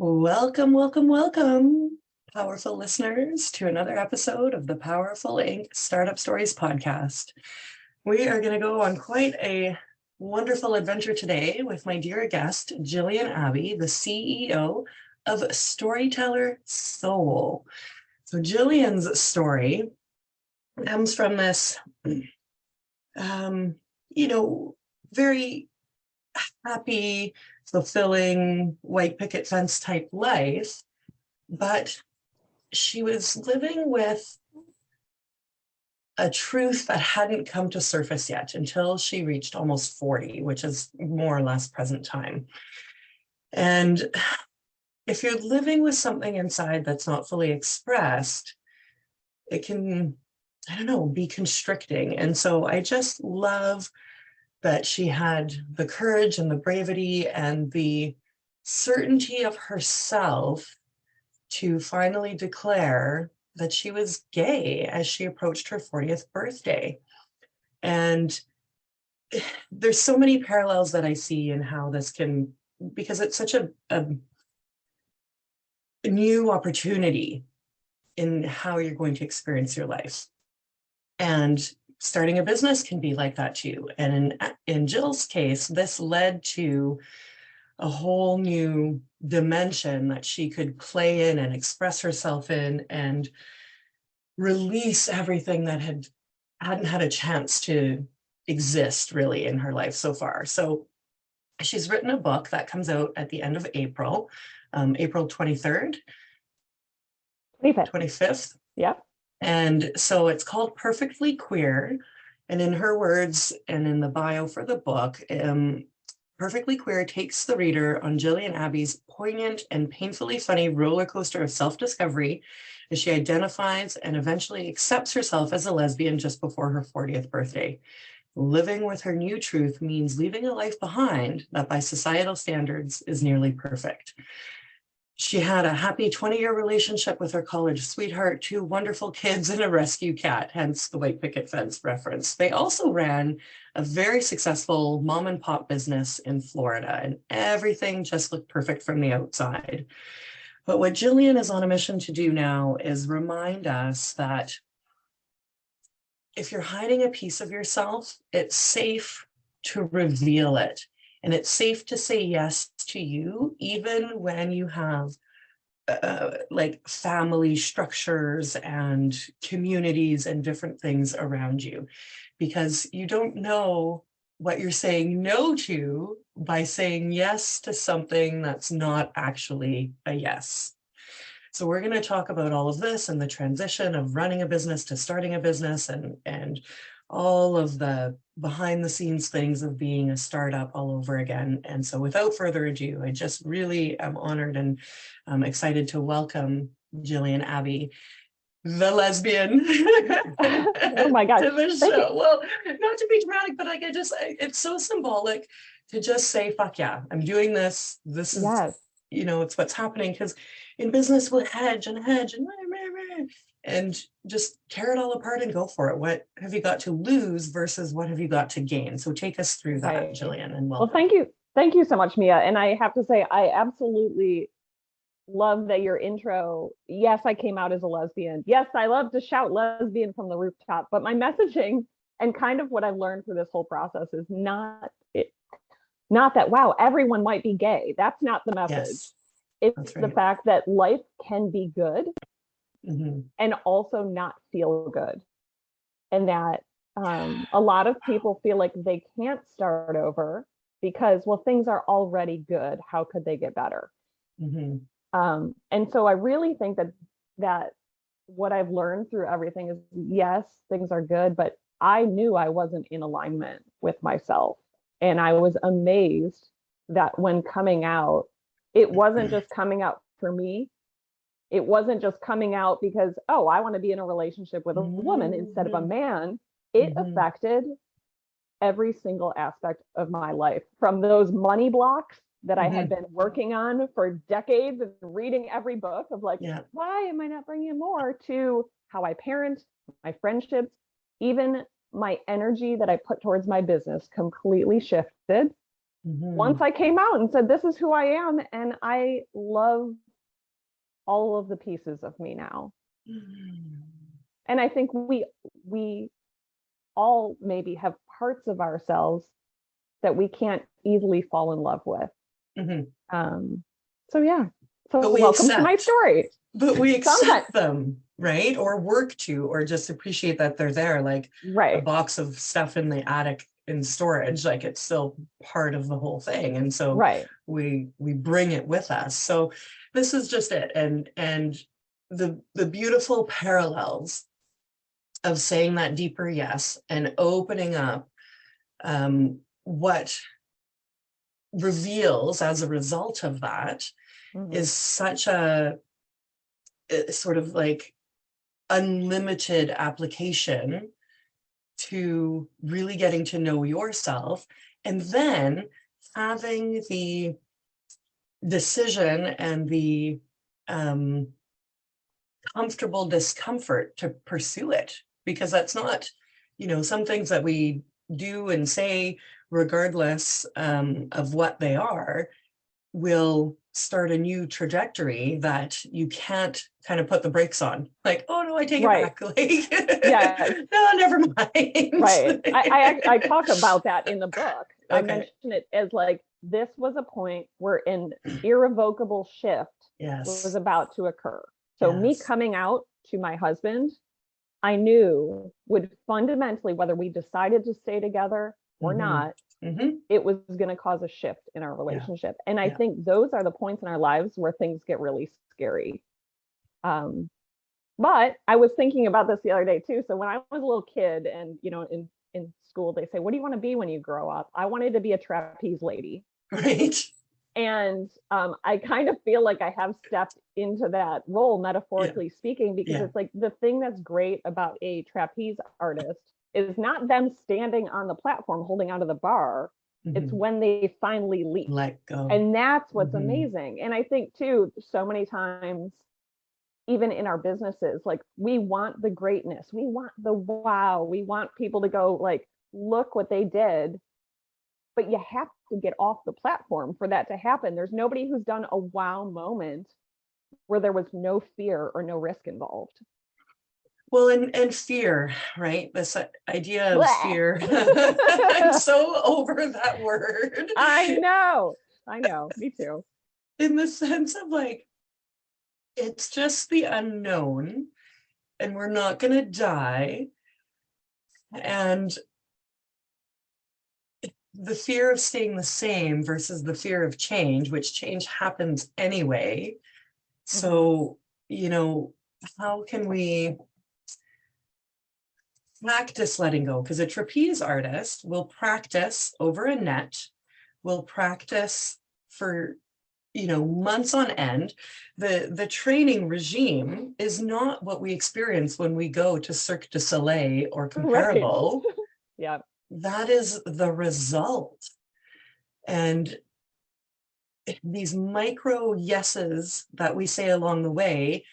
Welcome, welcome, welcome, powerful listeners, to another episode of the Powerful Inc. Startup Stories podcast. We are going to go on quite a wonderful adventure today with my dear guest, Jillian Abbey, the CEO of Storyteller Soul. So Jillian's story comes from this, very happy, fulfilling white picket fence type life, but she was living with a truth that hadn't come to surface yet until she reached almost 40, which is more or less present time. And if you're living with something inside that's not fully expressed, it can, be constricting. And so I just love that she had the courage and the bravery and the certainty of herself to finally declare that she was gay as she approached her 40th birthday. And there's so many parallels that I see in how this can, because it's such a new opportunity in how you're going to experience your life. And starting a business can be like that too. And in Jill's case, this led to a whole new dimension that she could play in and express herself in and release everything that hadn't had a chance to exist really in her life so far. So she's written a book that comes out at the end of April, April 23rd, 25th. Yeah. And so it's called Perfectly Queer. And in her words, and in the bio for the book, Perfectly Queer takes the reader on Jillian Abbey's poignant and painfully funny roller coaster of self-discovery as she identifies and eventually accepts herself as a lesbian just before her 40th birthday. Living with her new truth means leaving a life behind that by societal standards is nearly perfect. She had a happy 20-year relationship with her college sweetheart, 2 wonderful kids, and a rescue cat, hence the white picket fence reference. They also ran a very successful mom and pop business in Florida, and everything just looked perfect from the outside. But what Jillian is on a mission to do now is remind us that if you're hiding a piece of yourself, it's safe to reveal it. And it's safe to say yes to you, even when you have like family structures and communities and different things around you, because you don't know what you're saying no to by saying yes to something that's not actually a yes. So we're going to talk about all of this and the transition of running a business to starting a business and all of the behind the scenes things of being a startup all over again. And so without further ado, I just really am honored and excited to welcome Jillian Abbey, the lesbian. Oh my gosh. To the show. Well, not to be dramatic, but like it's so symbolic to just say, fuck yeah, I'm doing this. This is, it's what's happening. Because in business we'll hedge and just tear it all apart and go for it. What have you got to lose versus what have you got to gain? So take us through that, Jillian, and welcome. Well, thank you so much, Mia. And I have to say, I absolutely love that your intro. Yes, I came out as a lesbian. Yes, I love to shout lesbian from the rooftop, but my messaging and kind of what I've learned through this whole process is not that, wow, everyone might be gay. That's not the message. Yes, it's the fact that life can be good and also not feel good. And that a lot of people feel like they can't start over because, well, things are already good. How could they get better? And so I really think that what I've learned through everything is, yes, things are good, but I knew I wasn't in alignment with myself. And I was amazed that when coming out, it wasn't just coming out for me. It wasn't just coming out because, oh, I want to be in a relationship with a woman instead of a man. It affected every single aspect of my life, from those money blocks that I had been working on for decades and reading every book of like, why am I not bringing in more, to how I parent, my friendships, even my energy that I put towards my business completely shifted Once I came out and said, this is who I am, and I love all of the pieces of me now. And I think we all maybe have parts of ourselves that we can't easily fall in love with. So yeah. So welcome to my story. But we accept them, right? Or work to, or just appreciate that they're there, like a box of stuff in the attic in storage, like it's still part of the whole thing. And so we bring it with us. So this is just it. And the beautiful parallels of saying that deeper yes and opening up what reveals as a result of that is such a sort of like unlimited application to really getting to know yourself, and then having the decision and the comfortable discomfort to pursue it, because that's not, you know, some things that we do and say, regardless of what they are, will start a new trajectory that you can't kind of put the brakes on. Like, oh no, I take it back. Like, no, never mind. Right. I talk about that in the book. I mention it as like, this was a point where an irrevocable shift was about to occur. So me coming out to my husband, I knew would fundamentally, whether we decided to stay together or not, it was going to cause a shift in our relationship. And I think those are the points in our lives where things get really scary. But I was thinking about this the other day too. So when I was a little kid and, you know, in school, they say, what do you want to be when you grow up? I wanted to be a trapeze lady. Right. And I kind of feel like I have stepped into that role, metaphorically speaking, because it's like the thing that's great about a trapeze artist is not them standing on the platform holding onto the bar. It's when they finally leap. Let go. And that's what's amazing. And I think too, so many times, even in our businesses, like we want the greatness, we want the wow, we want people to go like, look what they did. But you have to get off the platform for that to happen. There's nobody who's done a wow moment where there was no fear or no risk involved. Well, and fear, right? This idea of fear. I'm so over that word. I know, me too. In the sense of like, it's just the unknown and we're not going to die. And the fear of staying the same versus the fear of change, which change happens anyway. So, you know, how can we practice letting go? Because a trapeze artist will practice over a net, will practice for, you know, months on end. The training regime is not what we experience when we go to Cirque du Soleil or comparable. Yeah. That is the result. And these micro yeses that we say along the way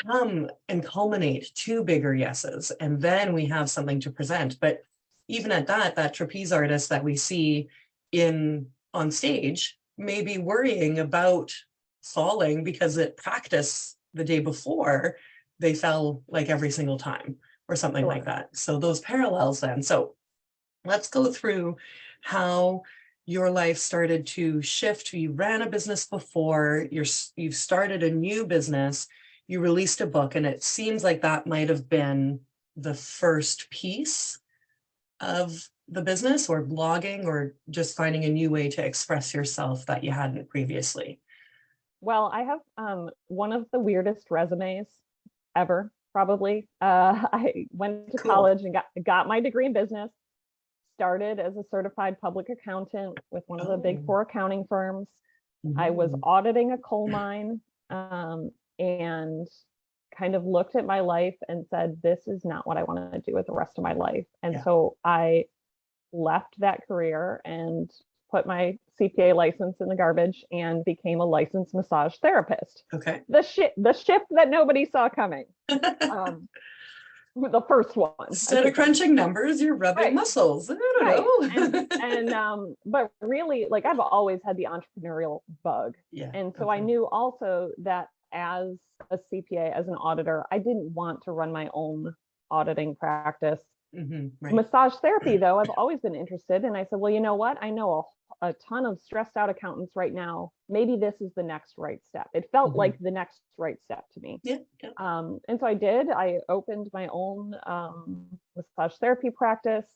come and culminate to bigger yeses. And then we have something to present. But even at that trapeze artist that we see on stage may be worrying about falling because at practice the day before, they fell like every single time or something like that. So those parallels then. So let's go through how your life started to shift. You ran a business before, you've started a new business, you released a book, and it seems like that might have been the first piece of the business, or blogging, or just finding a new way to express yourself that you hadn't previously. Well, I have one of the weirdest resumes ever, probably. I went to college and got my degree in business, started as a certified public accountant with one of the big 4 accounting firms. I was auditing a coal mine and kind of looked at my life and said, this is not what I want to do with the rest of my life. And so I left that career and put my CPA license in the garbage and became a licensed massage therapist. Okay. The shift that nobody saw coming. the first one. Instead of crunching numbers, you're rubbing muscles. I don't know. And but really, like, I've always had the entrepreneurial bug. Yeah. And so I knew also that as a CPA, as an auditor, I didn't want to run my own auditing practice. Right. Massage therapy, though, I've always been interested. And I said, well, you know what? I know a ton of stressed out accountants right now. Maybe this is the next right step. It felt like the next right step to me. Yeah. And so I did. I opened my own massage therapy practice.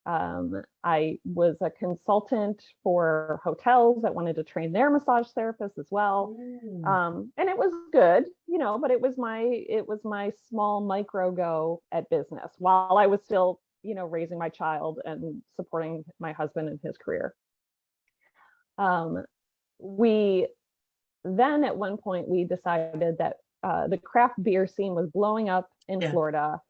I was a consultant for hotels that wanted to train their massage therapists as well. And it was good, you know, but it was my small micro go at business while I was still, you know, raising my child and supporting my husband in his career. We then at one point we decided that the craft beer scene was blowing up in Florida.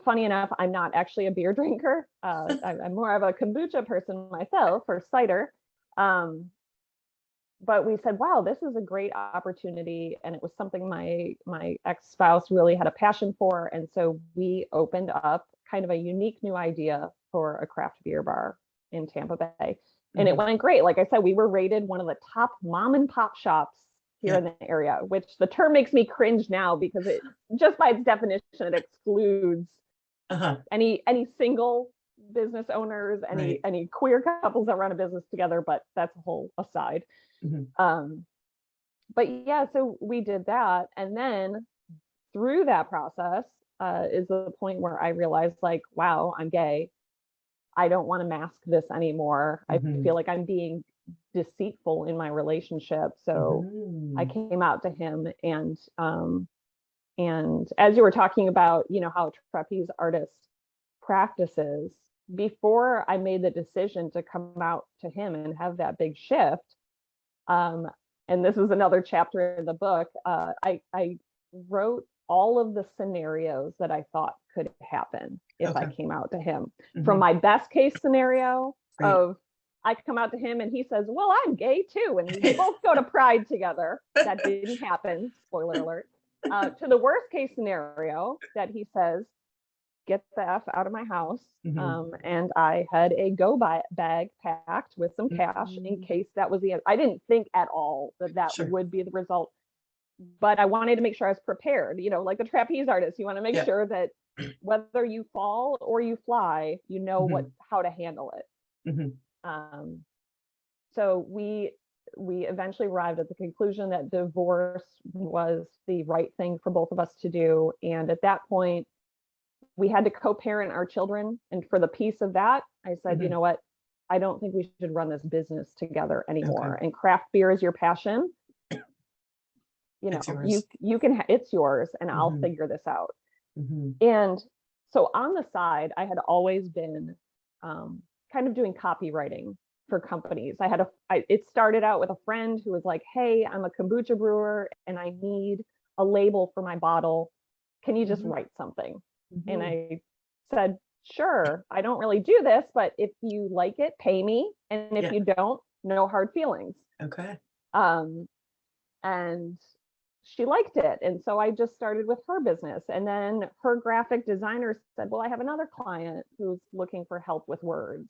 Funny enough, I'm not actually a beer drinker. I'm more of a kombucha person myself, or cider. But we said, wow, this is a great opportunity. And it was something my ex-spouse really had a passion for. And so we opened up kind of a unique new idea for a craft beer bar in Tampa Bay. And it went great. Like I said, we were rated one of the top mom and pop shops here in the area, which the term makes me cringe now because it just by its definition, it excludes any single business owners, any queer couples that run a business together, but that's a whole aside. But yeah, so we did that. And then through that process is the point where I realized, like, wow, I'm gay. I don't want to mask this anymore. I feel like I'm being deceitful in my relationship. So I came out to him, and as you were talking about, you know, how trapeze artist practices, before I made the decision to come out to him and have that big shift, and this is another chapter in the book, I wrote all of the scenarios that I thought could happen if I came out to him. From my best case scenario of I come out to him and he says, well, I'm gay too, and we both go to Pride together. That didn't happen, spoiler alert. To the worst case scenario that he says, get the F out of my house. And I had a go bag packed with some cash in case that was the end. I didn't think at all that would be the result, but I wanted to make sure I was prepared. You know, like the trapeze artist, you want to make sure that whether you fall or you fly, you know how to handle it. So we eventually arrived at the conclusion that divorce was the right thing for both of us to do. And at that point, we had to co-parent our children. And for the piece of that, I said, you know what, I don't think we should run this business together anymore. And craft beer is your passion. You know, you can, it's yours, and I'll figure this out. And so on the side, I had always been kind of doing copywriting for companies. It started out with a friend who was like, hey, I'm a kombucha brewer and I need a label for my bottle. Can you just write something? And I said, sure, I don't really do this, but if you like it, pay me. And if you don't, no hard feelings. Okay. And she liked it. And so I just started with her business. And then her graphic designer said, well, I have another client who's looking for help with words.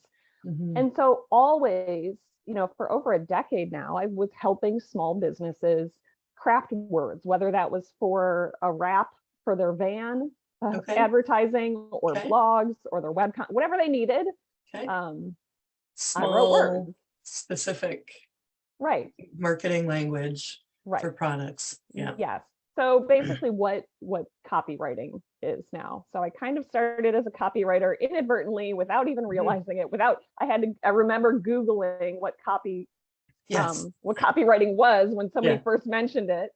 And so always, you know, for over a decade now, I was helping small businesses craft words, whether that was for a wrap for their van, advertising, or blogs, or their web content, whatever they needed. Small, I wrote words. Specific marketing language for products. Yes. So basically what copywriting is now. So I kind of started as a copywriter inadvertently without even realizing it, I remember Googling what copywriting was when somebody first mentioned it,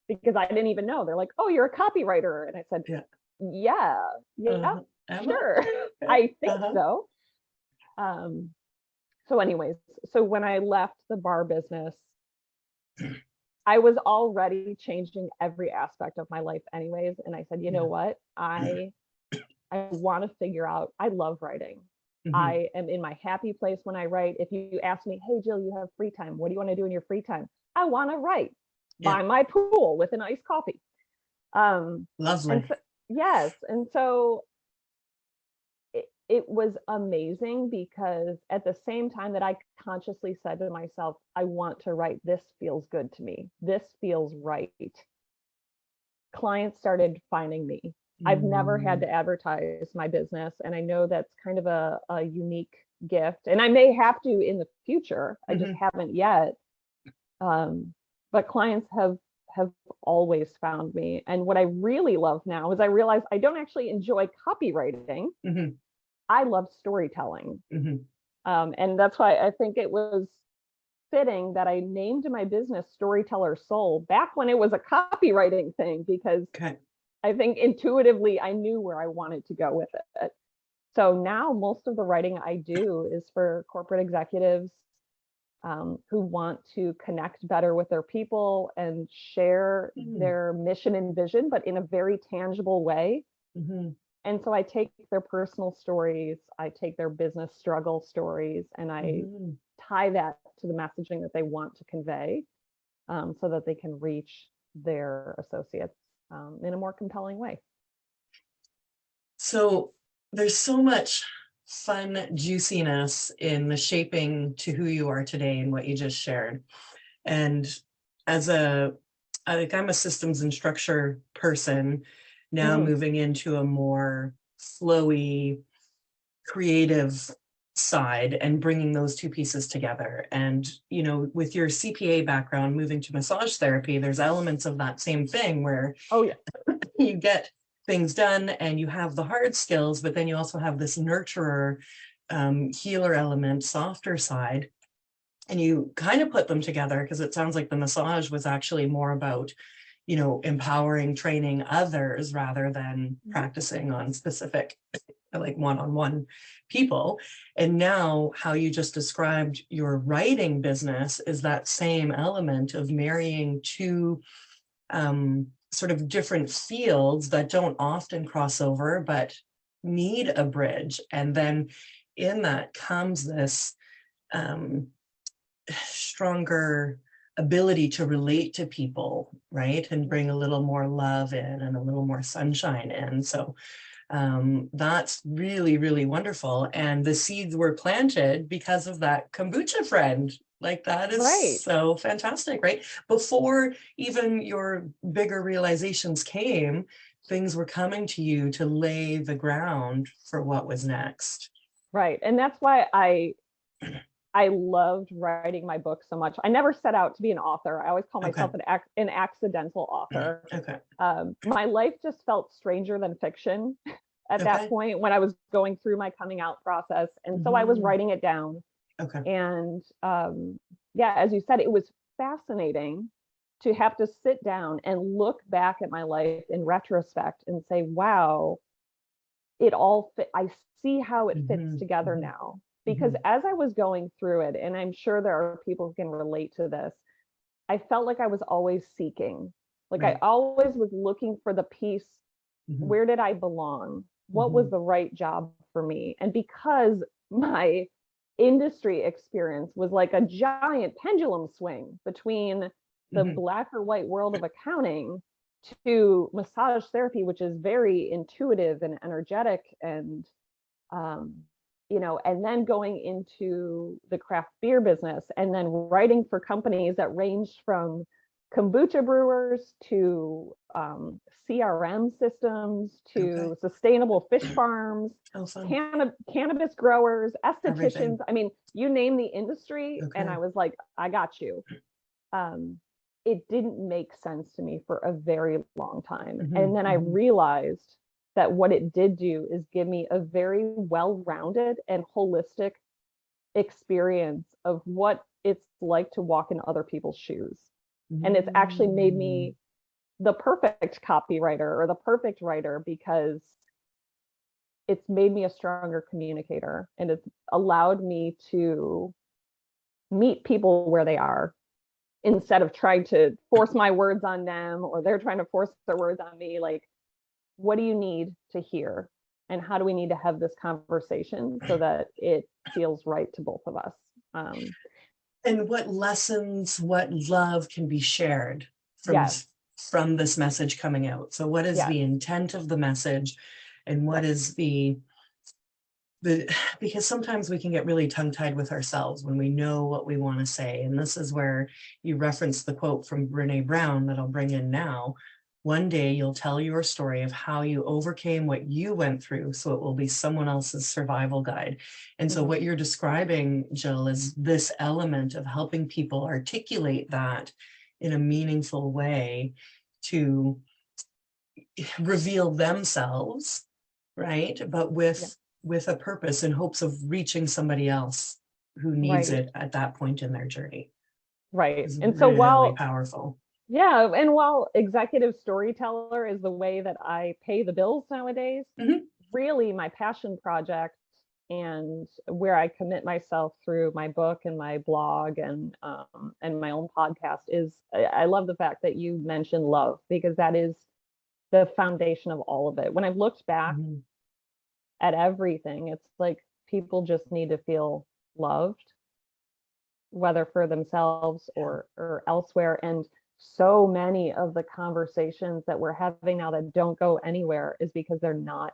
because I didn't even know. They're like, oh, you're a copywriter. And I said, yeah, sure. I think so. So anyways, so when I left the bar business, I was already changing every aspect of my life anyways. And I said, you know what? I want to figure out, I love writing. I am in my happy place when I write. If you ask me, hey, Jill, you have free time. What do you want to do in your free time? I want to write by my pool with an iced coffee. Lovely. And so, yes. And so it was amazing because at the same time that I consciously said to myself, I want to write, this feels good to me. This feels right. Clients started finding me. I've never had to advertise my business. And I know that's kind of a unique gift. And I may have to in the future. I just haven't yet. But clients have always found me. And what I really love now is I realize I don't actually enjoy copywriting. I love storytelling. And that's why I think it was fitting that I named my business Storyteller Soul back when it was a copywriting thing, because I think intuitively I knew where I wanted to go with it. So now most of the writing I do is for corporate executives who want to connect better with their people and share their mission and vision, but in a very tangible way. And so I take their personal stories, I take their business struggle stories, and I tie that to the messaging that they want to convey, so that they can reach their associates in a more compelling way. So there's so much fun juiciness in the shaping to who you are today and what you just shared. And as I'm a systems and structure person now, moving into a more flowy, creative side and bringing those two pieces together. And, you know, with your CPA background, moving to massage therapy, there's elements of that same thing where you get things done and you have the hard skills, but then you also have this nurturer, healer element, softer side. And you kind of put them together, because it sounds like the massage was actually more about, you know, empowering, training others rather than practicing on specific, like one-on-one people. And now how you just described your writing business is that same element of marrying two sort of different fields that don't often cross over, but need a bridge. And then in that comes this stronger ability to relate to people, right? And bring a little more love in and a little more sunshine in. So that's really, really wonderful. And the seeds were planted because of that kombucha friend. Like, that is so fantastic, right? Before even your bigger realizations came, things were coming to you to lay the ground for what was next. Right. And that's why I loved writing my book so much. I never set out to be an author. I always call myself an accidental author. My life just felt stranger than fiction at that point when I was going through my coming out process. And so I was writing it down. And yeah, as you said, it was fascinating to have to sit down and look back at my life in retrospect and say, wow, it all fit. I see how it fits together now. Because as I was going through it, and I'm sure there are people who can relate to this, I felt like I was always seeking. Like I always was looking for the piece. Where did I belong? What was the right job for me? And because my industry experience was like a giant pendulum swing between the black or white world of accounting to massage therapy, which is very intuitive and energetic, and you know, and then going into the craft beer business, and then writing for companies that ranged from kombucha brewers to CRM systems to sustainable fish farms, cannabis growers, estheticians. I mean, you name the industry, and I was like, I got you. It didn't make sense to me for a very long time. And then I realized that what it did do is give me a very well-rounded and holistic experience of what it's like to walk in other people's shoes. And it's actually made me the perfect copywriter or the perfect writer, because it's made me a stronger communicator, and it's allowed me to meet people where they are instead of trying to force my words on them, or they're trying to force their words on me. Like, what do you need to hear? And how do we need to have this conversation so that it feels right to both of us? And what lessons, what love can be shared from from this message coming out? So what is the intent of the message, and what is the because sometimes we can get really tongue-tied with ourselves when we know what we want to say. And this is where you reference the quote from Brene Brown that I'll bring in now. One day you'll tell your story of how you overcame what you went through, so it will be someone else's survival guide. And so what you're describing, Jill, is this element of helping people articulate that in a meaningful way to reveal themselves, right? But with a purpose, in hopes of reaching somebody else who needs it at that point in their journey. Right. And really, so while really powerful. Yeah, and while executive storyteller is the way that I pay the bills nowadays, really my passion project and where I commit myself through my book and my blog and my own podcast is, I love the fact that you mentioned love, because that is the foundation of all of it. When I've looked back at everything, it's like people just need to feel loved, whether for themselves or elsewhere. And so many of the conversations that we're having now that don't go anywhere is because they're not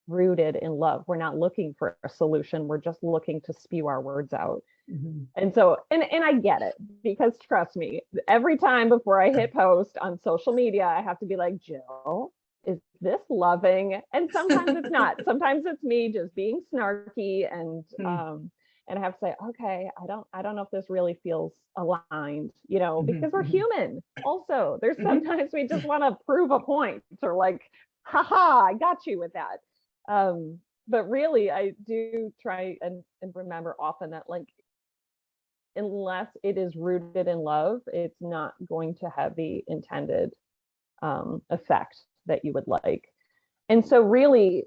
rooted in love. We're not looking for a solution. We're just looking to spew our words out. And so, and I get it, because trust me, every time before I hit post on social media, I have to be like, Jill, is this loving? And sometimes it's not. Sometimes it's me just being snarky and I have to say, okay, I don't know if this really feels aligned, you know, because we're human. Also, there's sometimes we just want to prove a point, or like, haha, I got you with that. But really, I do try and remember often that, like, unless it is rooted in love, it's not going to have the intended effect that you would like. And so really,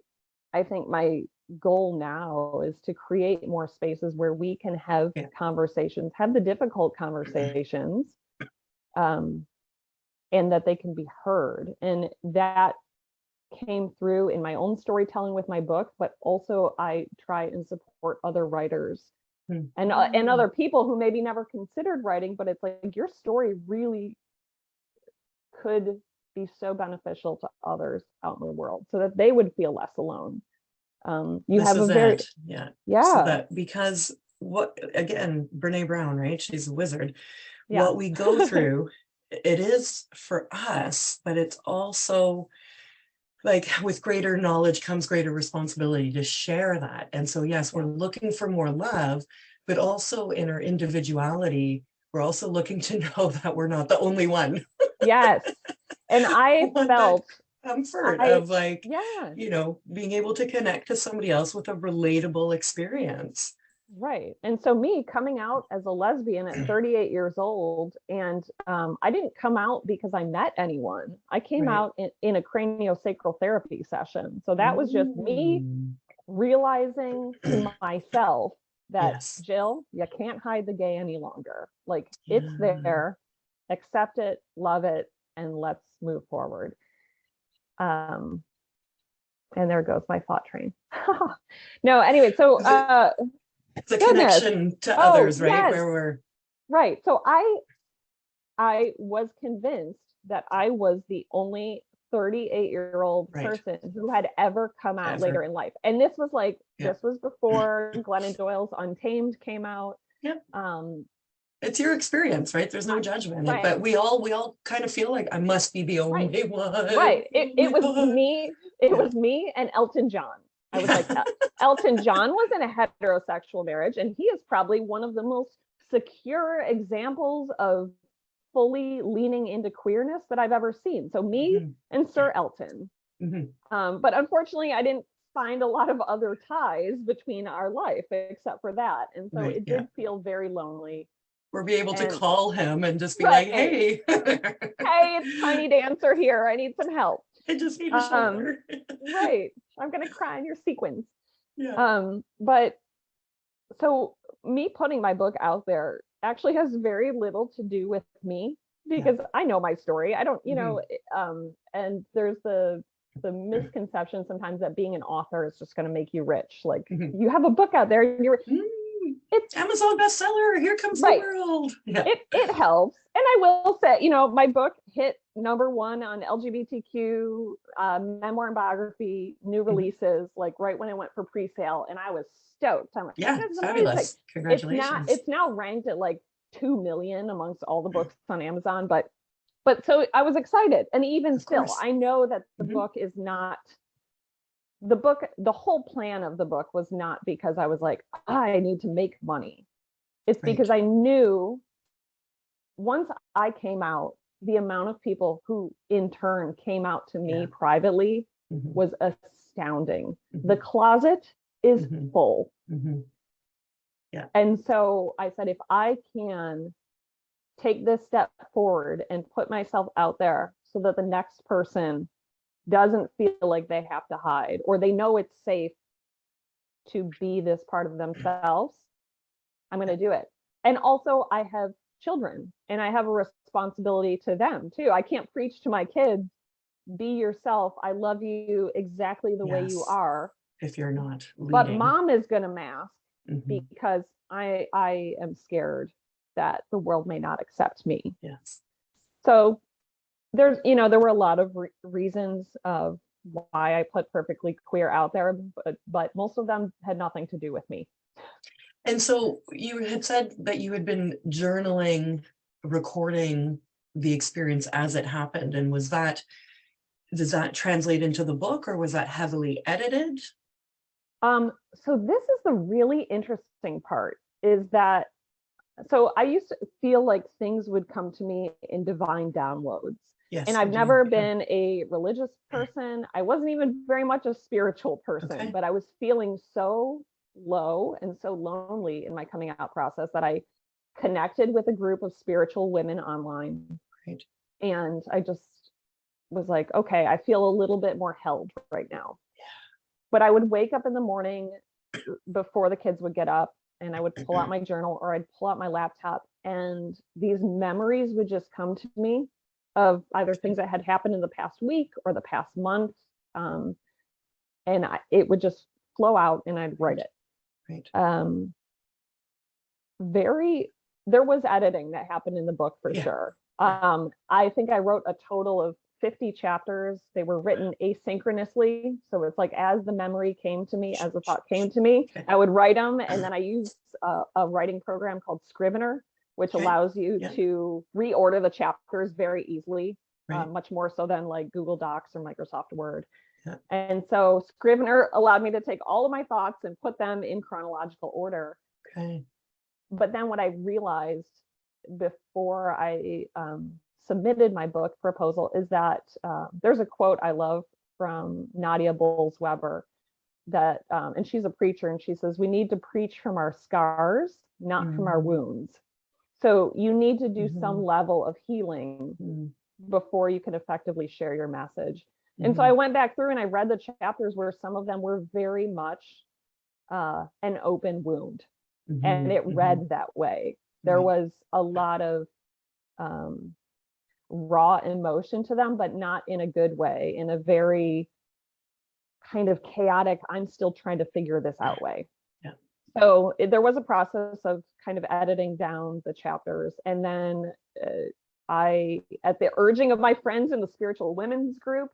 I think my goal now is to create more spaces where we can have conversations, have the difficult conversations, and that they can be heard. And that came through in my own storytelling with my book, but also I try and support other writers and other people who maybe never considered writing, but it's like your story really could be so beneficial to others out in the world, so that they would feel less alone. You have a very so that, because what, again, Brene Brown, right? She's a wizard. What we go through, it is for us, but it's also like, with greater knowledge comes greater responsibility to share that. And so, yes, we're looking for more love, but also in our individuality, we're also looking to know that we're not the only one. Yes. And I felt comfort of, like, you know, being able to connect to somebody else with a relatable experience. Right. And so me coming out as a lesbian at 38 years old, and I didn't come out because I met anyone. I came out in a craniosacral therapy session. So that was just me realizing to myself that, Jill, you can't hide the gay any longer. Like, it's there, accept it, love it, and let's move forward. And there goes my thought train. No, anyway, so it's a connection to others, right? Where we're So I was convinced that I was the only 38-year-old person who had ever come out later in life. And this was like, this was before Glennon Doyle's Untamed came out. It's your experience, right? There's no judgment, but we all kind of feel like I must be the only one. It was me. It was me and Elton John. I was like, Elton John was in a heterosexual marriage, and he is probably one of the most secure examples of fully leaning into queerness that I've ever seen. So me and Sir Elton. But unfortunately, I didn't find a lot of other ties between our life except for that. And so it did feel very lonely. We'll be able to call him and just be like, hey, hey, it's Tiny Dancer here. I need some help. I just need a shoulder. I'm gonna cry in your sequins. But so me putting my book out there actually has very little to do with me, because I know my story. I don't, you know, and there's the misconception sometimes that being an author is just going to make you rich. Like, you have a book out there and you're it's Amazon bestseller. Here comes the world. It helps. And I will say, you know, my book hit #1 on LGBTQ memoir and biography new releases, like right when it went for pre-sale, and I was stoked. I'm like, Yeah, this is fabulous. amazing. Congratulations. It's now ranked at like 2 million amongst all the books on Amazon, but so I was excited. And even still, I know that the book is not the book. The whole plan of the book was not because I was like, I need to make money. It's because I knew once I came out, the amount of people who in turn came out to me privately was astounding. The closet is full. Yeah. And so I said, if I can take this step forward and put myself out there so that the next person doesn't feel like they have to hide, or they know it's safe to be this part of themselves, I'm going to do it. And also I have children and I have a responsibility to them too. I can't preach to my kids, be yourself. I love you exactly the way you are. If you're not leading. But mom is going to mask because I am scared that the world may not accept me. Yes. So there were a lot of reasons of why I put Perfectly Queer out there, but most of them had nothing to do with me. And so you had said that you had been journaling, recording the experience as it happened. And does that translate into the book, or was that heavily edited? So this is the really interesting part, is that, so I used to feel like things would come to me in divine downloads. Yes, and I've never been a religious person. I wasn't even very much a spiritual person, but I was feeling so low and so lonely in my coming out process that I connected with a group of spiritual women online. Right. And I just was like, okay, I feel a little bit more held right now. Yeah. But I would wake up in the morning before the kids would get up, and I would pull out my journal, or I'd pull out my laptop, and these memories would just come to me of either things that had happened in the past week or the past month. And it would just flow out and I'd write it. Right. There was editing that happened in the book for sure. I think I wrote a total of 50 chapters. They were written asynchronously. So it's like, as the memory came to me, as the thought came to me, I would write them. And then I used a writing program called Scrivener, which allows you to reorder the chapters very easily, much more so than like Google Docs or Microsoft Word. And so Scrivener allowed me to take all of my thoughts and put them in chronological order. But then what I realized before I submitted my book proposal is that there's a quote I love from Nadia Bowles-Weber, that, and she's a preacher, and she says, we need to preach from our scars, not from our wounds. So you need to do some level of healing before you can effectively share your message. And so I went back through and I read the chapters where some of them were very much an open wound. And it read that way. There was a lot of raw emotion to them, but not in a good way, in a very kind of chaotic, I'm still trying to figure this out way. So there was a process of kind of editing down the chapters. And then I, at the urging of my friends in the spiritual women's group,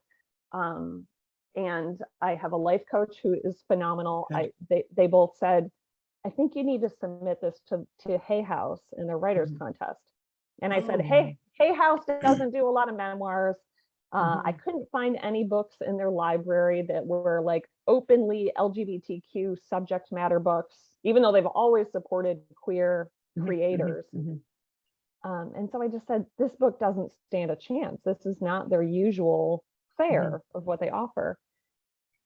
and I have a life coach who is phenomenal. They both said, I think you need to submit this to Hay House in the writers contest. And I said, Hay House doesn't do a lot of memoirs. I couldn't find any books in their library that were like openly LGBTQ subject matter books, even though they've always supported queer creators. And so I just said, this book doesn't stand a chance. This is not their usual fare of what they offer.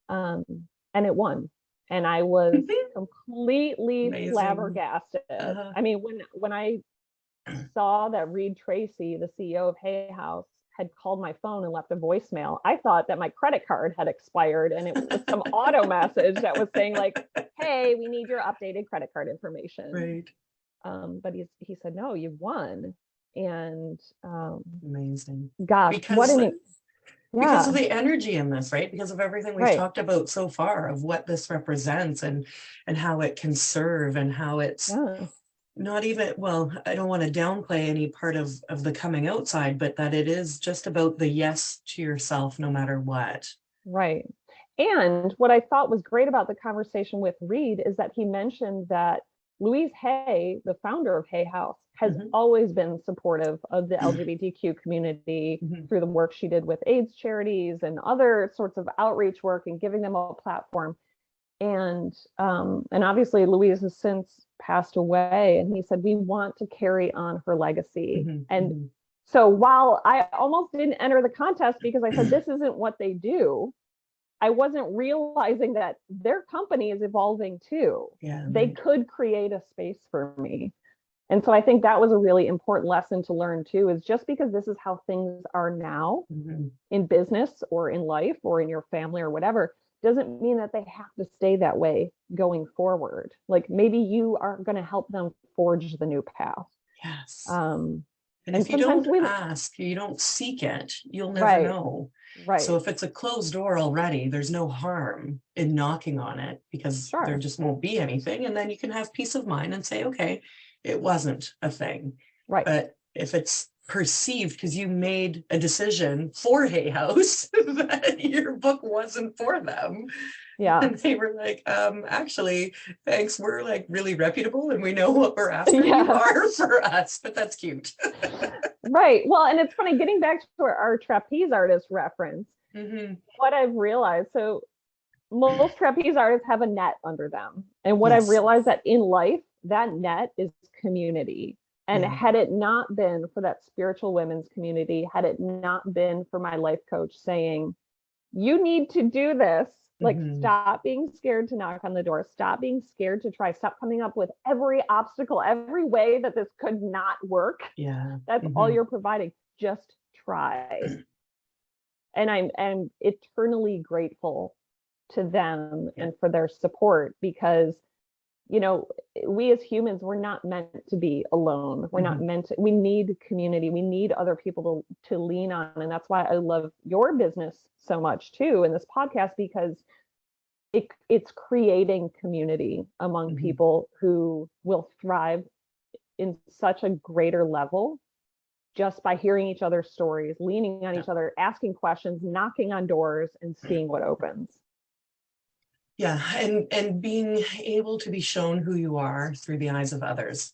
And it won. And I was completely flabbergasted. I mean, when I saw that Reed Tracy, the CEO of Hay House, had called my phone and left a voicemail, I thought that my credit card had expired, and it was some auto message that was saying like, hey, we need your updated credit card information. But he said, no, you won. And amazing. Gosh, because of the energy in this, right? Because of everything we've talked about so far, of what this represents and how it can serve, and how it's not even, well, I don't want to downplay any part of the coming outside, but that it is just about the yes to yourself, no matter what. Right. And what I thought was great about the conversation with Reed is that he mentioned that Louise Hay, the founder of Hay House, has always been supportive of the LGBTQ community through the work she did with AIDS charities and other sorts of outreach work and giving them a platform. And obviously Louise has since passed away, and he said, we want to carry on her legacy. And so while I almost didn't enter the contest because I said, this isn't what they do, I wasn't realizing that their company is evolving too. Yeah, they could create a space for me. And so I think that was a really important lesson to learn too, is just because this is how things are now in business or in life or in your family or whatever, doesn't mean that they have to stay that way going forward. Like maybe you are going to help them forge the new path. Yes. And if you don't ask, you don't seek it, you'll never know. Right. So if it's a closed door already, there's no harm in knocking on it, because there just won't be anything. And then you can have peace of mind and say, okay, it wasn't a thing. Right. But if it's perceived because you made a decision for Hay House that your book wasn't for them. Yeah. And they were like, actually, thanks. We're like really reputable and we know what we're after. You are for us, but that's cute. Right. Well, and it's funny, getting back to our trapeze artist reference, what I've realized, so most trapeze artists have a net under them. And what I've realized that in life, that net is community. And had it not been for that spiritual women's community, had it not been for my life coach saying, you need to do this, like stop being scared to knock on the door, stop being scared to try, stop coming up with every obstacle, every way that this could not work. Yeah. That's all you're providing. Just try. And I'm eternally grateful to them and for their support, because you know, we as humans, we're not meant to be alone. We're not meant to, we need community. We need other people to lean on. And that's why I love your business so much too, in this podcast, because it's creating community among people who will thrive in such a greater level just by hearing each other's stories, leaning on each other, asking questions, knocking on doors, and seeing what opens. Yeah, and being able to be shown who you are through the eyes of others.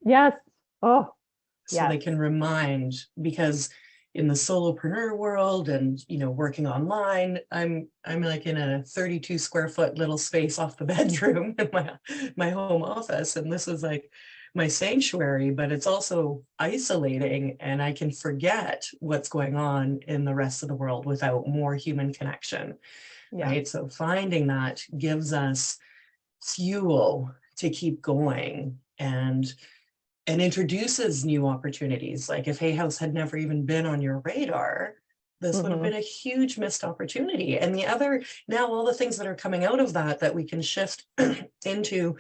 Yes. Oh, so they can remind, because in the solopreneur world and, you know, working online, I'm like in a 32 square foot little space off the bedroom in my home office. And this is like my sanctuary, but it's also isolating, and I can forget what's going on in the rest of the world without more human connection. Right. So finding that gives us fuel to keep going, and introduces new opportunities. Like if Hay House had never even been on your radar, this would have been a huge missed opportunity. And the other, now all the things that are coming out of that we can shift into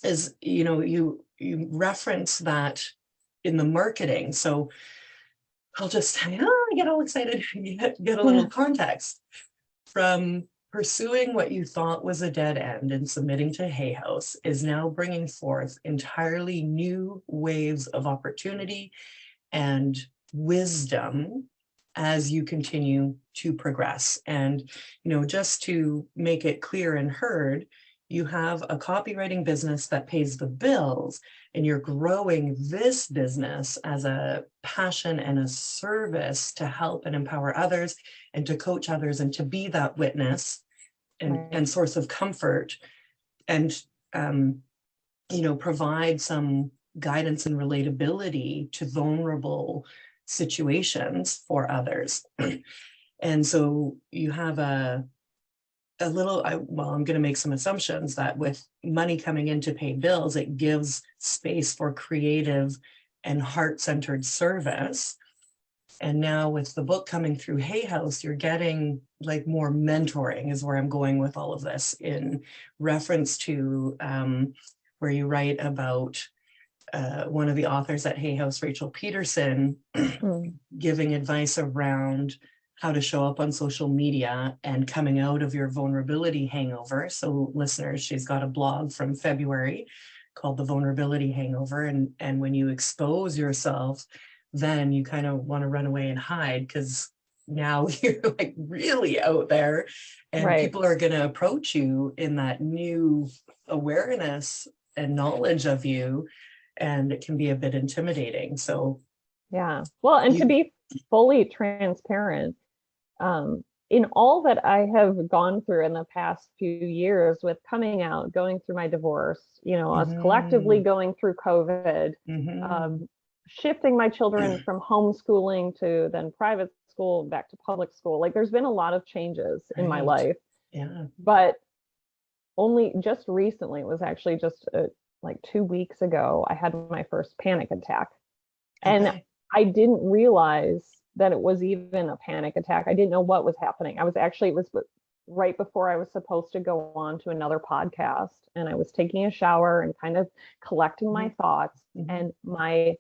is, you know, you reference that in the marketing. So I'll just get all excited, get a little context. From pursuing what you thought was a dead end and submitting to Hay House is now bringing forth entirely new waves of opportunity and wisdom as you continue to progress. And, you know, just to make it clear and heard, you have a copywriting business that pays the bills, and you're growing this business as a passion and a service to help and empower others and to coach others and to be that witness and source of comfort, and, you know, provide some guidance and relatability to vulnerable situations for others. And so you have a little, well, I'm going to make some assumptions that with money coming in to pay bills, it gives space for creative and heart-centered service. And now with the book coming through Hay House, you're getting like more mentoring is where I'm going with all of this, in reference to where you write about one of the authors at Hay House, Rachel Peterson, giving advice around how to show up on social media and coming out of your vulnerability hangover. So listeners, she's got a blog from February called the vulnerability hangover. And when you expose yourself, then you kind of want to run away and hide, because now you're like really out there, and Right. people are going to approach you in that new awareness and knowledge of you, and it can be a bit intimidating. So yeah, well, and to be fully transparent, in all that I have gone through in the past few years with coming out, going through my divorce, you know, us collectively going through COVID, shifting my children from homeschooling to then private school, back to public school. Like there's been a lot of changes in my life. Yeah. But only just recently, it was actually just like 2 weeks ago, I had my first panic attack. And I didn't realize that it was even a panic attack. I didn't know what was happening. It was right before I was supposed to go on to another podcast, and I was taking a shower and kind of collecting my thoughts, and my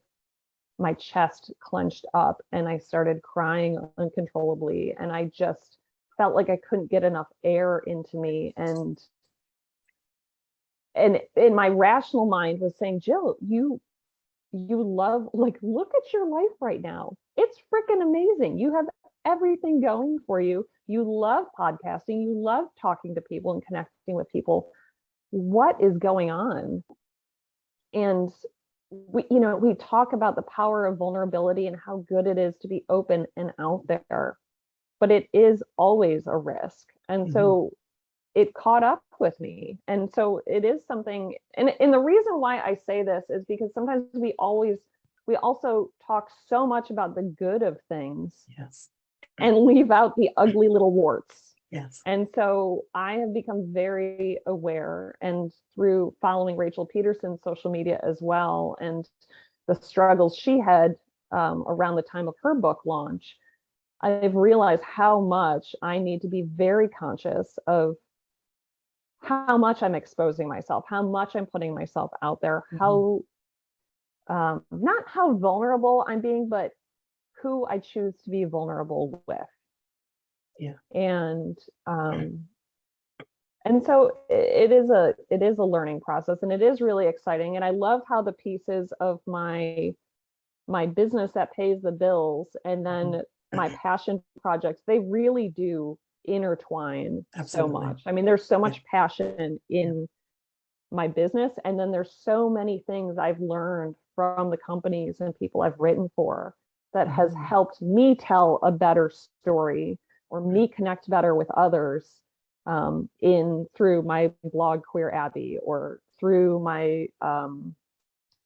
chest clenched up and I started crying uncontrollably, and I just felt like I couldn't get enough air into me, and in my rational mind was saying, Jill, you love, like, look at your life right now. It's freaking amazing. You have everything going for you. You love podcasting. You love talking to people and connecting with people. What is going on? And we talk about the power of vulnerability and how good it is to be open and out there, but it is always a risk. And so it caught up with me. And so it is something, and the reason why I say this is because sometimes we also talk so much about the good of things, and leave out the ugly little warts. And so I have become very aware, and through following Rachel Peterson's social media as well, and the struggles she had around the time of her book launch, I've realized how much I need to be very conscious of how much I'm exposing myself, how much I'm putting myself out there, how not how vulnerable I'm being, but who I choose to be vulnerable with. And so it is a learning process, and it is really exciting. And I love how the pieces of my business that pays the bills, and then my passion projects, they really do intertwine so much. I mean, there's so much passion in my business, and then there's so many things I've learned from the companies and people I've written for that has helped me tell a better story, or me connect better with others, through my blog Queer Abby, or through my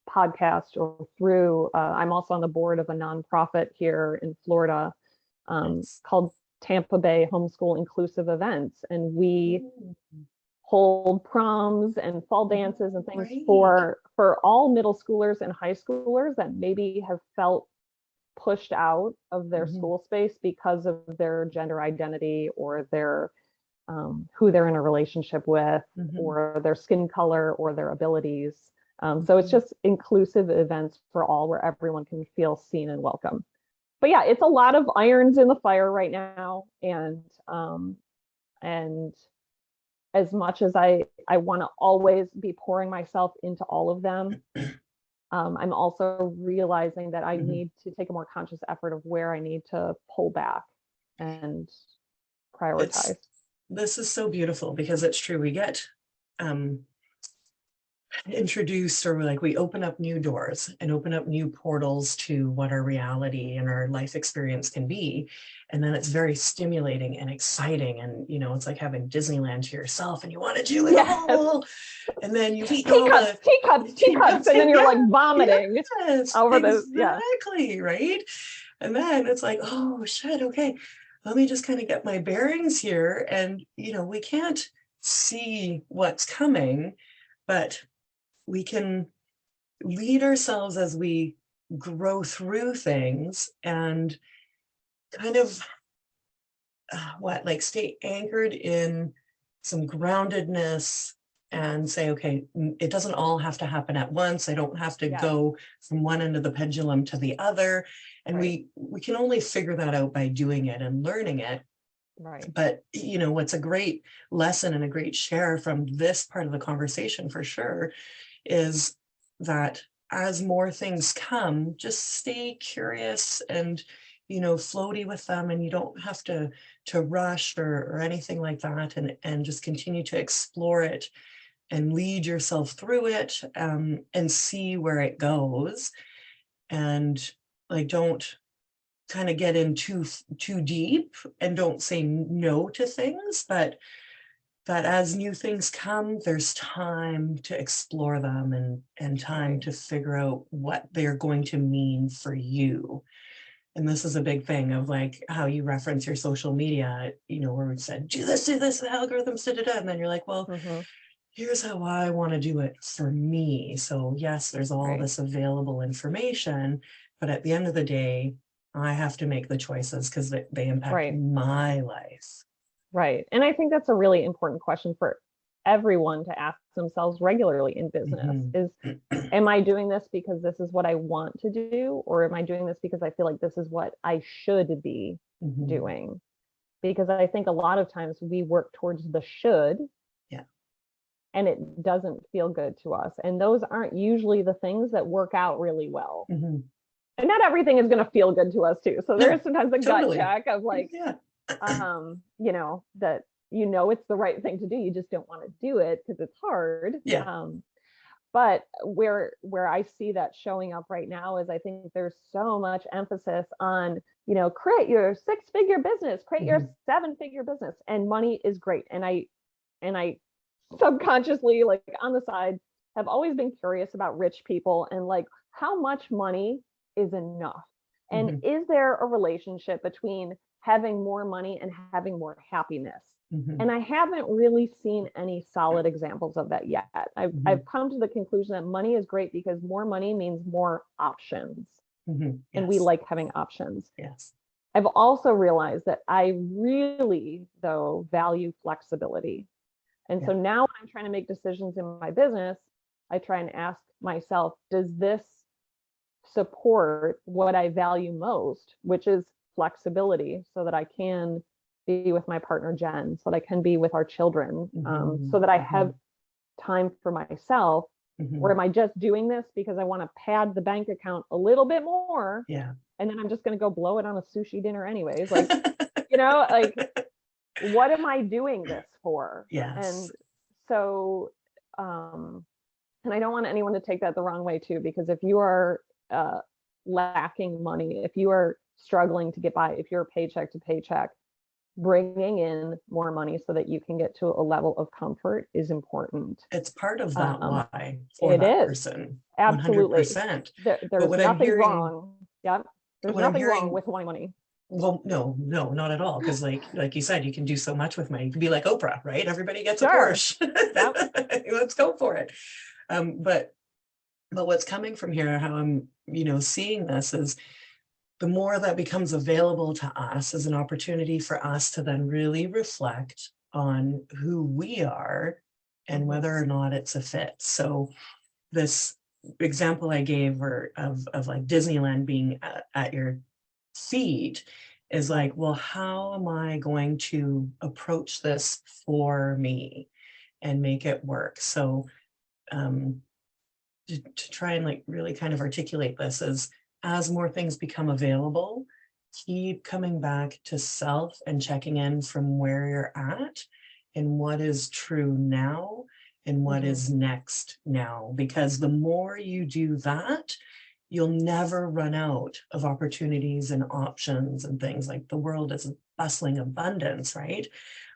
podcast, or through I'm also on the board of a nonprofit here in Florida called Tampa Bay Homeschool Inclusive Events, and we hold proms and fall dances and things for all middle schoolers and high schoolers that maybe have felt pushed out of their school space because of their gender identity, or their who they're in a relationship with, or their skin color, or their abilities. So it's just inclusive events for all, where everyone can feel seen and welcome. But yeah, it's a lot of irons in the fire right now. And as much as I want to always be pouring myself into all of them, I'm also realizing that I need to take a more conscious effort of where I need to pull back and prioritize. This is so beautiful, because it's true. We get introduced, or like we open up new doors and open up new portals to what our reality and our life experience can be. And then it's very stimulating and exciting. And, it's like having Disneyland to yourself, and you want to do it all. And then you eat teacups, and then you're like vomiting over those. Exactly, right? And then it's like, oh shit, okay, let me just kind of get my bearings here. And, we can't see what's coming, but we can lead ourselves as we grow through things, and kind of stay anchored in some groundedness, and say, okay, it doesn't all have to happen at once. I don't have to go from one end of the pendulum to the other. And we can only figure that out by doing it and learning it. But what's a great lesson and a great share from this part of the conversation for sure is that as more things come, just stay curious and, you know, floaty with them, and you don't have to rush or anything like that, and just continue to explore it and lead yourself through it, and see where it goes. And like, don't kind of get in too deep, and don't say no to things, but that as new things come, there's time to explore them, and time to figure out what they're going to mean for you. And this is a big thing of like how you reference your social media, you know, where we said, do this, the algorithms, da, da, da. And then you're like, well, here's how I want to do it for me. So yes, there's all this available information, but at the end of the day, I have to make the choices because they impact my life. Right. And I think that's a really important question for everyone to ask themselves regularly in business is, am I doing this because this is what I want to do? Or am I doing this because I feel like this is what I should be doing? Because I think a lot of times we work towards the should. And it doesn't feel good to us. And those aren't usually the things that work out really well. And not everything is going to feel good to us too. So there is sometimes a gut check of like, you know, that, you know, it's the right thing to do. You just don't want to do it because it's hard. But where I see that showing up right now is I think there's so much emphasis on, you know, create your 6-figure business, create your 7-figure business, and money is great. And I subconsciously, like on the side, have always been curious about rich people and like how much money is enough. And is there a relationship between having more money and having more happiness? And I haven't really seen any solid examples of that yet. I've come to the conclusion that money is great because more money means more options. And we like having options. I've also realized that I really, though, value flexibility. And so now when I'm trying to make decisions in my business, I try and ask myself, does this support what I value most, which is flexibility, so that I can be with my partner, Jen, so that I can be with our children, so that I have time for myself? Or am I just doing this because I want to pad the bank account a little bit more? And then I'm just going to go blow it on a sushi dinner anyways. Like, you know, like, what am I doing this for? And so, and I don't want anyone to take that the wrong way too, because if you are lacking money, if you are struggling to get by, if you're paycheck to paycheck, bringing in more money so that you can get to a level of comfort is important. It's part of that why for that person. Absolutely. 100%. There's nothing wrong. There's nothing wrong with wanting money. Well, no, not at all. Because like you said, you can do so much with money. You can be like Oprah, right? Everybody gets a Porsche. Let's go for it. But what's coming from here, how I'm, you know, seeing this is the more that becomes available to us as an opportunity for us to then really reflect on who we are and whether or not it's a fit. So this example I gave of like Disneyland being at your feet is like, well, how am I going to approach this for me and make it work? So to try and like really kind of articulate this is, as more things become available, keep coming back to self and checking in from where you're at and what is true now and what is next now. Because the more you do that, you'll never run out of opportunities and options and things. Like, the world is bustling abundance, right?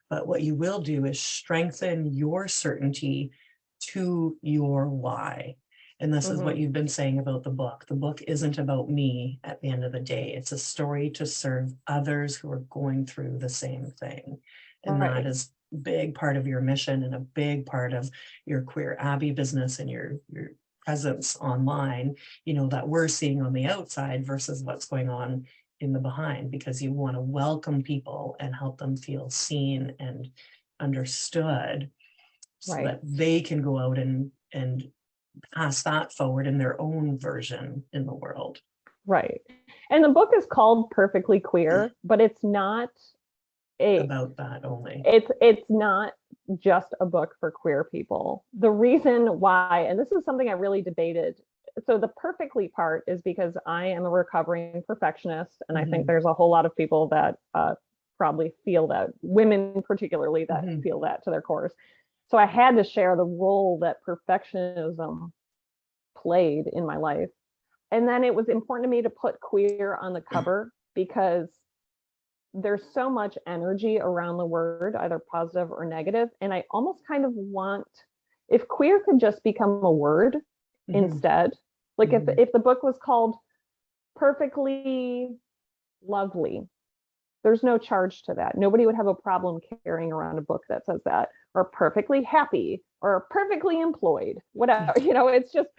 But what you will do is strengthen your certainty to your why. And this is what you've been saying about the book. The book isn't about me at the end of the day. It's a story to serve others who are going through the same thing. And that is a big part of your mission and a big part of your Queer Abbey business and your presence online, you know, that we're seeing on the outside versus what's going on in the behind, because you want to welcome people and help them feel seen and understood so that they can go out and pass that forward in their own version in the world. Right. And the book is called Perfectly Queer, but it's not about that only. It's not just a book for queer people. The reason why, and this is something I really debated. So the perfectly part is because I am a recovering perfectionist, and I think there's a whole lot of people that probably feel that, women particularly, that feel that to their cores. So I had to share the role that perfectionism played in my life. And then it was important to me to put queer on the cover because there's so much energy around the word, either positive or negative. And I almost kind of want, if queer could just become a word instead, like if the book was called Perfectly Lovely, there's no charge to that. Nobody would have a problem carrying around a book that says that, or Perfectly Happy, or Perfectly Employed, whatever, you know, it's just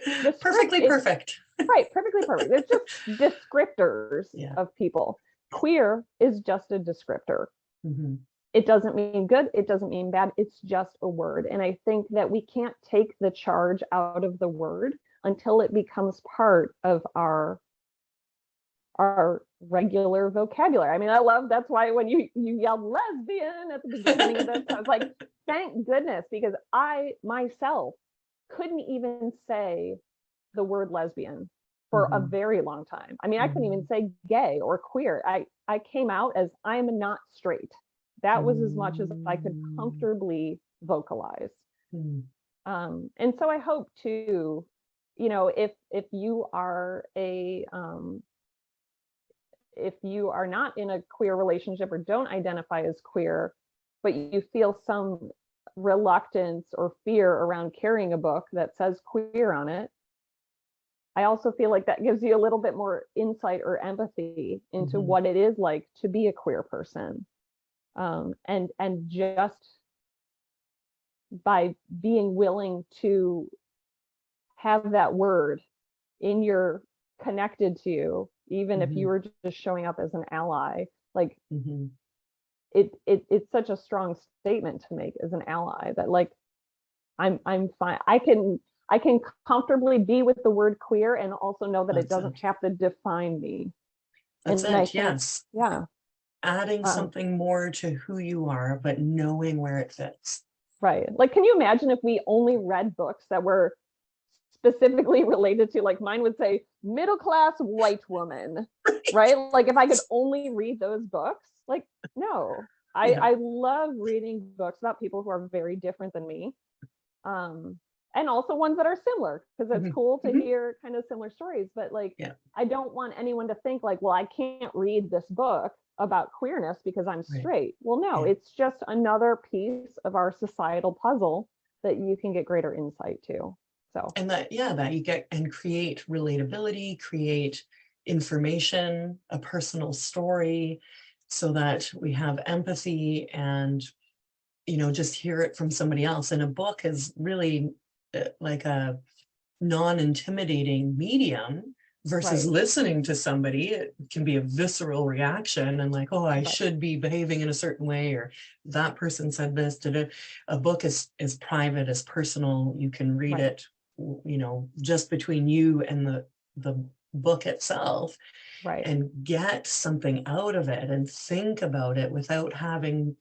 perfectly perfect. Right, perfectly perfect. It's just descriptors of people. Queer is just a descriptor. It doesn't mean good, it doesn't mean bad, it's just a word. And I think that we can't take the charge out of the word until it becomes part of our regular vocabulary. I mean, that's why when you yelled lesbian at the beginning of this, I was like, thank goodness, because I myself couldn't even say the word lesbian for a very long time. I mean, I couldn't even say gay or queer. I came out as I'm not straight. That was as much as I could comfortably vocalize. And so I hope too, you know, if you are if you are not in a queer relationship or don't identify as queer, but you feel some reluctance or fear around carrying a book that says queer on it, I also feel like that gives you a little bit more insight or empathy into what it is like to be a queer person. And just by being willing to have that word in your connected to you, even if you were just showing up as an ally, like it's such a strong statement to make as an ally that like I'm fine. I can comfortably be with the word queer and also know that it doesn't have to define me. That's and it. I think, Yes. yeah. Adding something more to who you are, but knowing where it fits. Right. Like, can you imagine if we only read books that were specifically related to, like mine would say middle-class white woman, right? Like if I could only read those books, like, no, I love reading books about people who are very different than me. And also ones that are similar, because it's cool to hear kind of similar stories, but like, I don't want anyone to think like, well, I can't read this book about queerness because I'm straight. Well, no, it's just another piece of our societal puzzle that you can get greater insight to. So, and that you get and create relatability, create information, a personal story, so that we have empathy and, you know, just hear it from somebody else. And a book is really like a non-intimidating medium versus listening to somebody. It can be a visceral reaction and like, oh, I should be behaving in a certain way, or that person said this. A book is private, is personal. You can read it, you know, just between you and the book itself, and get something out of it and think about it without having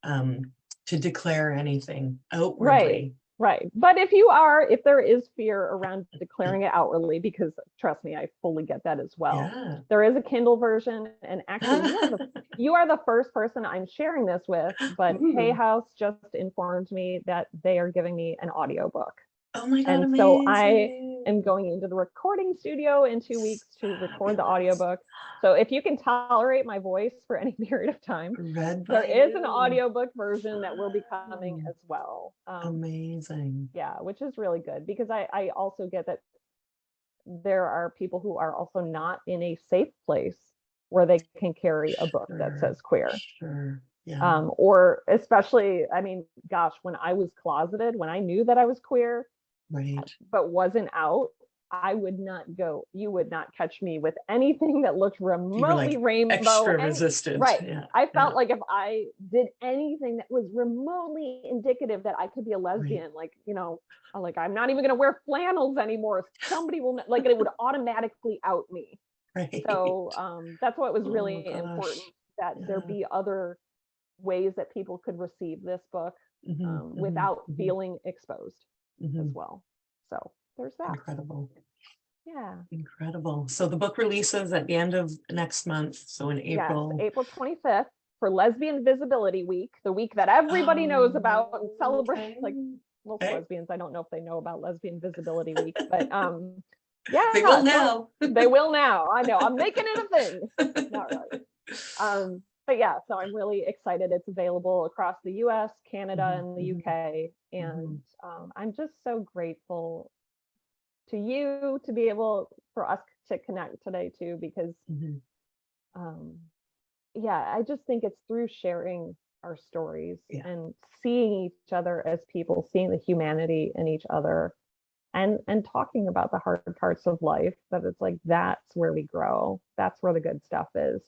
to declare anything outwardly. Right. But if there is fear around declaring it outwardly, because trust me, I fully get that as well. Yeah. There is a Kindle version, and actually you are the first person I'm sharing this with, but Hay House just informed me that they are giving me an audiobook. Oh my God, and amazing. So I am going into the recording studio in 2 weeks to record the audiobook. So if you can tolerate my voice for any period of time, there is an audiobook version that will be coming as well. Amazing. Yeah, which is really good, because I also get that there are people who are also not in a safe place where they can carry a book that says queer. Yeah. Or especially, I mean, gosh, when I was closeted, when I knew that I was queer, but wasn't out, I would not go. You would not catch me with anything that looked remotely rainbow. Extra resistant. Right. I felt like if I did anything that was remotely indicative that I could be a lesbian, like, you know, like I'm not even going to wear flannels anymore. Somebody will like it would automatically out me. So that's what was really important, that there be other ways that people could receive this book without feeling exposed as well. So there's that. Incredible. Yeah. Incredible. So the book releases at the end of next month. So in April. Yes, April 25th for Lesbian Visibility Week, the week that everybody knows about and celebrate. Like most lesbians, I don't know if they know about Lesbian Visibility Week, but yeah, they will now. They will now. I know. I'm making it a thing. Not really. But yeah, so I'm really excited. It's available across the US, Canada, and the UK. And I'm just so grateful to you to be able for us to connect today too, because yeah, I just think it's through sharing our stories and seeing each other as people, seeing the humanity in each other, and talking about the hard parts of life, that it's like that's where we grow. That's where the good stuff is.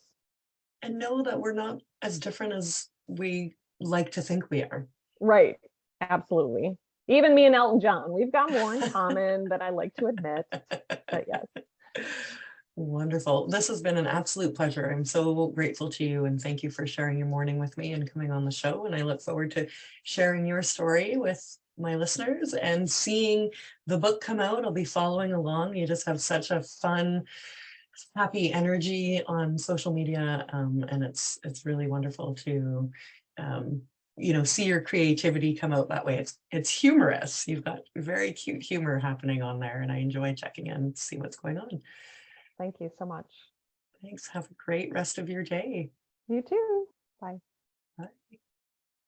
And know that we're not as different as we like to think we are. Right. Absolutely. Even me and Elton John, we've got more in common than I like to admit. But yes. Wonderful. This has been an absolute pleasure. I'm so grateful to you, and thank you for sharing your morning with me and coming on the show. And I look forward to sharing your story with my listeners and seeing the book come out. I'll be following along. You just have such a fun, happy energy on social media, and it's really wonderful to see your creativity come out that way. It's humorous. You've got very cute humor happening on there, and I enjoy checking in to see what's going on. Thank you so much. Thanks. Have a great rest of your day. You too. Bye. Bye.